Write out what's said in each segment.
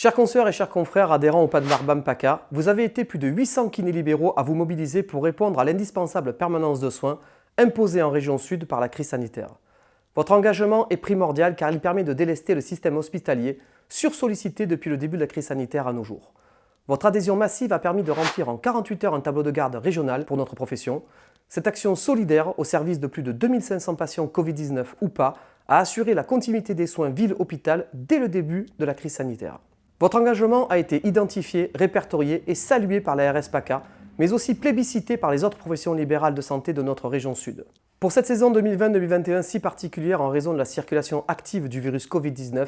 Chers consoeurs et chers confrères adhérents au PAD l'Arbam PACA, vous avez été plus de 800 kinés libéraux à vous mobiliser pour répondre à l'indispensable permanence de soins imposée en région sud par la crise sanitaire. Votre engagement est primordial car il permet de délester le système hospitalier, sursollicité depuis le début de la crise sanitaire à nos jours. Votre adhésion massive a permis de remplir en 48 heures un tableau de garde régional pour notre profession. Cette action solidaire au service de plus de 2500 patients Covid-19 ou pas a assuré la continuité des soins ville-hôpital dès le début de la crise sanitaire. Votre engagement a été identifié, répertorié et salué par la RS PACA, mais aussi plébiscité par les autres professions libérales de santé de notre région sud. Pour cette saison 2020-2021 si particulière en raison de la circulation active du virus Covid-19,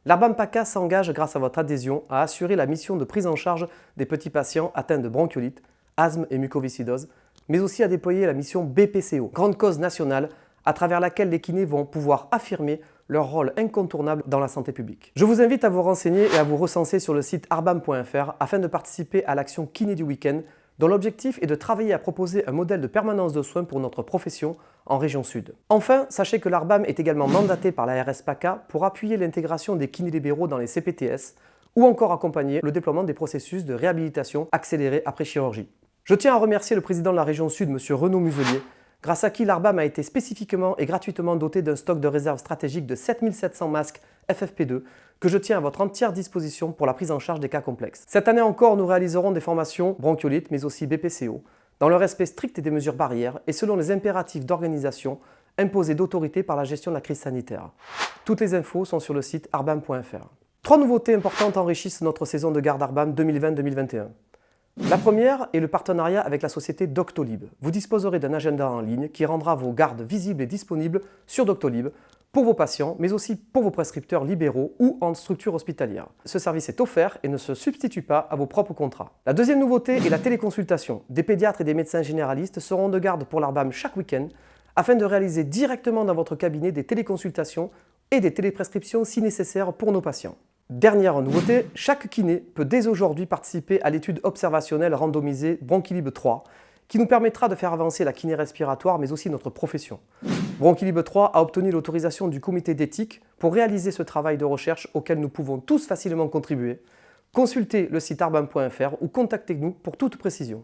l'Arbam PACA s'engage grâce à votre adhésion à assurer la mission de prise en charge des petits patients atteints de bronchiolite, asthme et mucoviscidose, mais aussi à déployer la mission BPCO, grande cause nationale, à travers laquelle les kinés vont pouvoir affirmer leur rôle incontournable dans la santé publique. Je vous invite à vous renseigner et à vous recenser sur le site arbam.fr afin de participer à l'action Kiné du week-end, dont l'objectif est de travailler à proposer un modèle de permanence de soins pour notre profession en région sud. Enfin, sachez que l'Arbam est également mandaté par la RS PACA pour appuyer l'intégration des kinés libéraux dans les CPTS ou encore accompagner le déploiement des processus de réhabilitation accélérée après chirurgie. Je tiens à remercier le président de la région sud, M. Renaud Muselier, grâce à qui l'Arbam a été spécifiquement et gratuitement doté d'un stock de réserve stratégique de 7700 masques FFP2 que je tiens à votre entière disposition pour la prise en charge des cas complexes. Cette année encore, nous réaliserons des formations bronchiolite mais aussi BPCO dans le respect strict des mesures barrières et selon les impératifs d'organisation imposés d'autorité par la gestion de la crise sanitaire. Toutes les infos sont sur le site arbam.fr. 3 nouveautés importantes enrichissent notre saison de garde Arbam 2020-2021. La première est le partenariat avec la société Doctolib. Vous disposerez d'un agenda en ligne qui rendra vos gardes visibles et disponibles sur Doctolib pour vos patients, mais aussi pour vos prescripteurs libéraux ou en structure hospitalière. Ce service est offert et ne se substitue pas à vos propres contrats. La deuxième nouveauté est la téléconsultation. Des pédiatres et des médecins généralistes seront de garde pour l'Arbam chaque week-end afin de réaliser directement dans votre cabinet des téléconsultations et des téléprescriptions si nécessaire pour nos patients. Dernière nouveauté, chaque kiné peut dès aujourd'hui participer à l'étude observationnelle randomisée Bronchilib 3 qui nous permettra de faire avancer la kiné respiratoire mais aussi notre profession. Bronchilib 3 a obtenu l'autorisation du comité d'éthique pour réaliser ce travail de recherche auquel nous pouvons tous facilement contribuer. Consultez le site arbam.fr ou contactez-nous pour toute précision.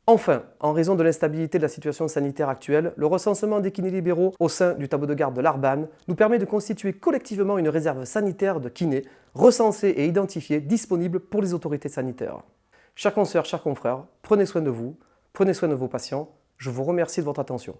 Enfin, en raison de l'instabilité de la situation sanitaire actuelle, le recensement des kinés libéraux au sein du tableau de garde de l'Arbam nous permet de constituer collectivement une réserve sanitaire de kinés recensés et identifiés disponibles pour les autorités sanitaires. Chers consoeurs, chers confrères, prenez soin de vous, prenez soin de vos patients. Je vous remercie de votre attention.